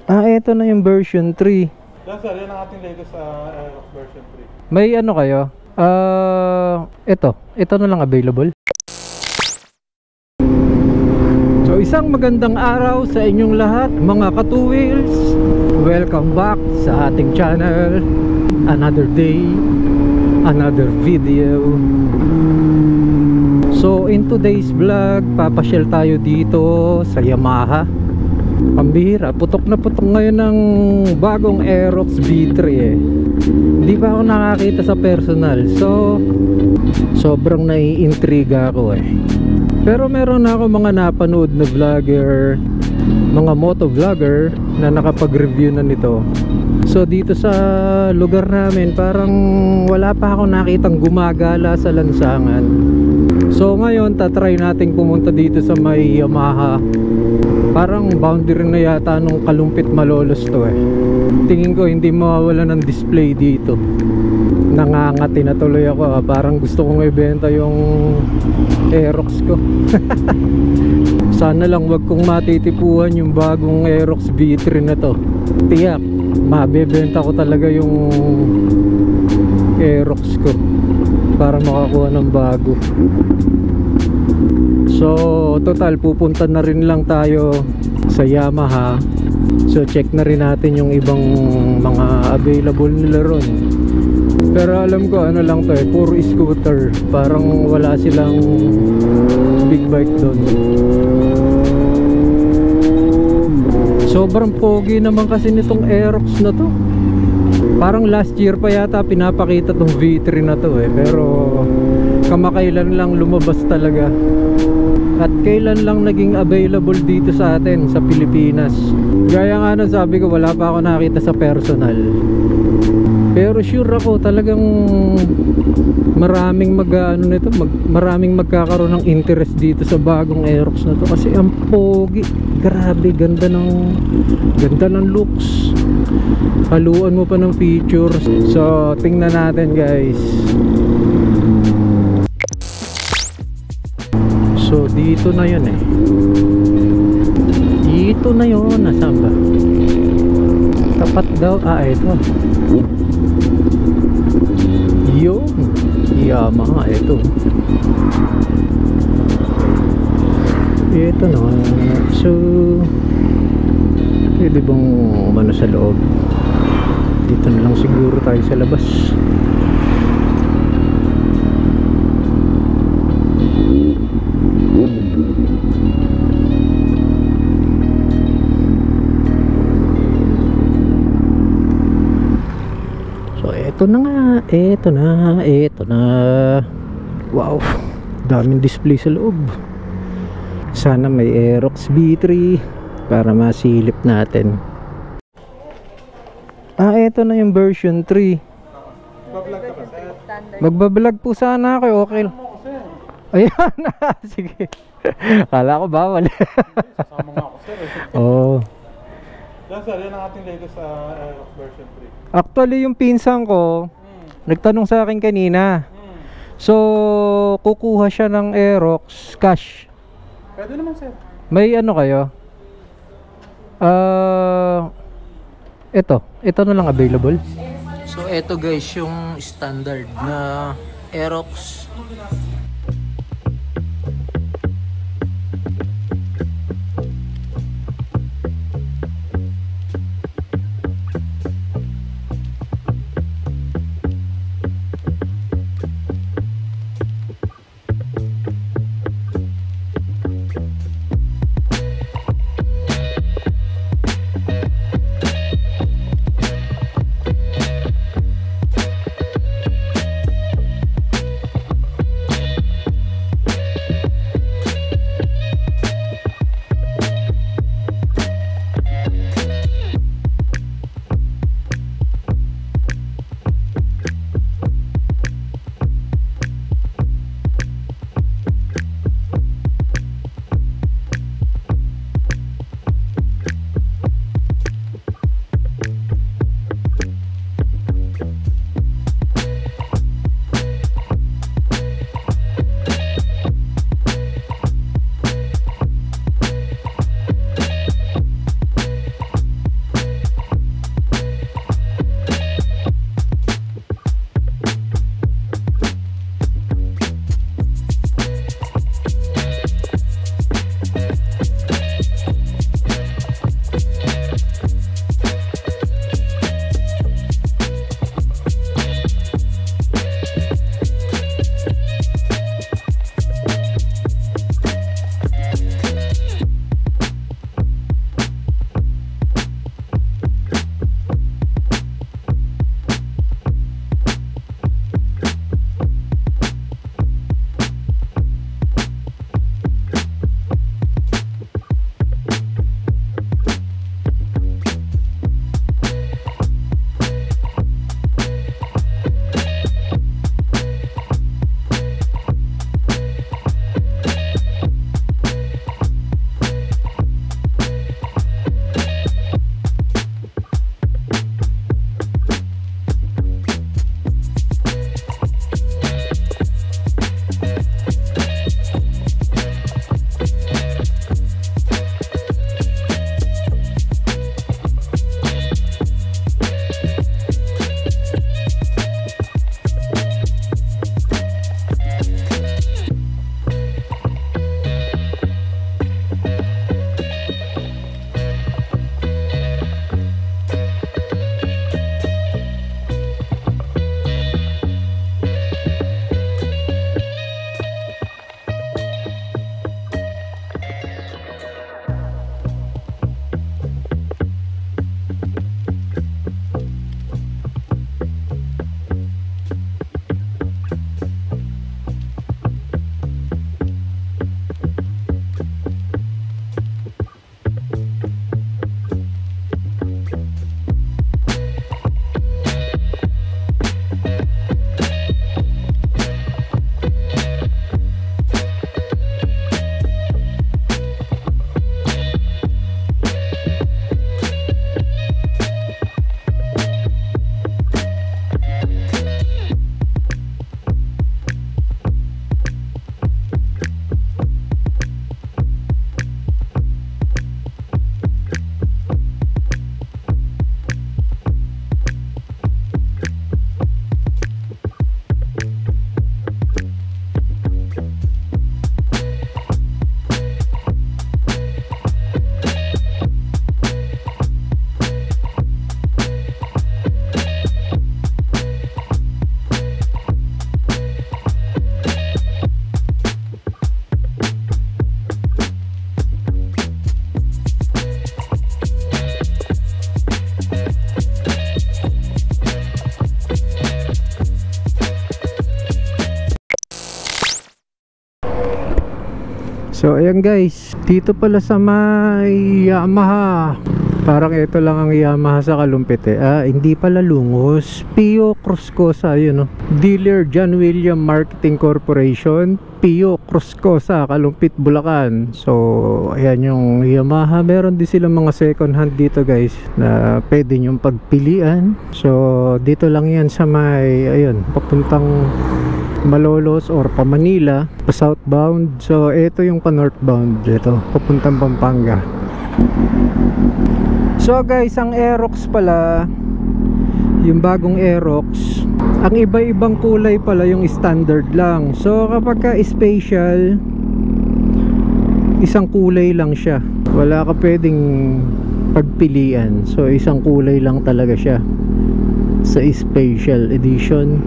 Ito na yung version 3. Yan sir, yan ang ating latest Aerox version 3. May ano kayo? Ito na lang available. So isang magandang araw sa inyong lahat mga ka-two-wheels. Welcome back sa ating channel. Another day, another video. So in today's vlog, papasyal tayo dito sa Yamaha. Pambihira, putok na putok ngayon ng bagong Aerox V3 eh. Hindi pa ako nakakita sa personal, so sobrang naiintriga ako eh. Pero meron na ako mga napanood na vlogger, mga moto vlogger na nakapag-review na nito. So dito sa lugar namin parang wala pa ako nakitang gumagala sa lansangan. So ngayon tatry nating pumunta dito sa may Yamaha. Parang boundary na yata nung Kalumpit Malolos to eh. Tingin ko hindi mawawala ng display dito. Nangangati na tuloy ako. Parang gusto kong ibenta yung Aerox ko. Sana lang wag kong matitipuhan yung bagong Aerox V3 na to. Tiyak, mabebenta ko talaga yung Aerox ko para makakuha ng bago. So total pupunta na rin lang tayo sa Yamaha. So check na rin natin yung ibang mga available nila ron. Pero alam ko ano lang to eh, puro scooter. Parang wala silang big bike doon. Sobrang pogi naman kasi nitong Aerox na to. Parang last year pa yata pinapakita tong V3 na to eh. Pero kamakailan lang lumabas talaga. At kailan lang naging available dito sa atin sa Pilipinas. Gaya nga na sabi ko, wala pa ako nakita sa personal. Pero sure ako talagang maraming maraming magkakaroon ng interest dito sa bagong Aerox na to kasi ang pogi. Grabe, ganda ng looks. Haluan mo pa ng features. So tingnan natin guys. So dito na yun eh. Dito na yun. Nasaan ba? Tapat daw. Ito. Yun. Yamaha. Ito. Ito na. So pwede bang umano sa loob? Dito na lang siguro tayo sa labas. Ito na. Wow, daming display sa loob. Sana may Aerox V3 para masilip natin. Ito na yung version 3. Bablog ka ba sir? Magbablog po sana ako, okay. Ayan na, sige. Kala ko bawal. Sasama nga ako sir. Oh. Yan sir, yan ang ating latest Aerox version 3. Actually yung pinsan ko nagtanong sa akin kanina. So kukuha siya ng Aerox cash. Pwede naman sir. May ano kayo? Ito na lang available. So ito guys yung standard na Aerox. So ayan guys, dito pala sa may Yamaha. Parang ito lang ang Yamaha sa Kalumpit eh. Hindi pala Lungos. Pio Cruzcosa, yun no. Dealer John William Marketing Corporation, Pio Cruzcosa, Kalumpit, Bulacan. So ayan yung Yamaha. Meron din silang mga second hand dito guys na pwede nyong pagpilian. So dito lang yan sa may, ayun, papuntang Malolos or pa Manila, pa southbound. So ito yung pa northbound, ito papuntang Pampanga. So guys, ang Aerox pala, yung bagong Aerox, ang iba-ibang kulay pala yung standard lang. So kapag ka special, isang kulay lang siya, wala ka pwedeng pagpilian. So isang kulay lang talaga siya sa special edition.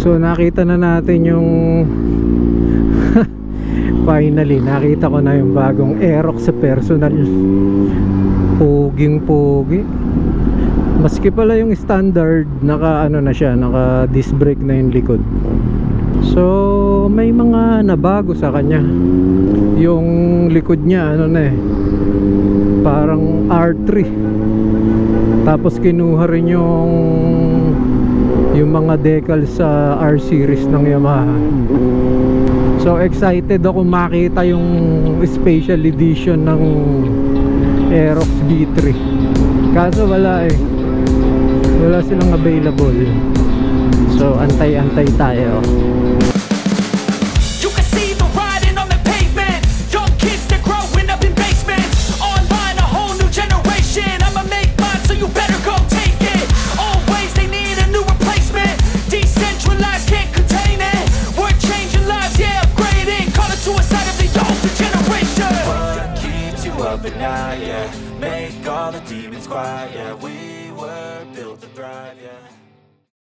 So nakita na natin yung finally nakita ko na yung bagong Aerox sa personal. Poging pogi. Maski pala yung standard naka ano na siya, naka disc brake na yung likod. So may mga nabago sa kanya. Yung likod niya ano na eh, parang R3. Tapos kinuha rin yung mga decals sa R series ng Yamaha. So excited ako makita yung special edition ng Aerox B3. Kaso wala eh, wala silang available. So antay-antay tayo. Make all the demons quiet, yeah. We were built to thrive, yeah.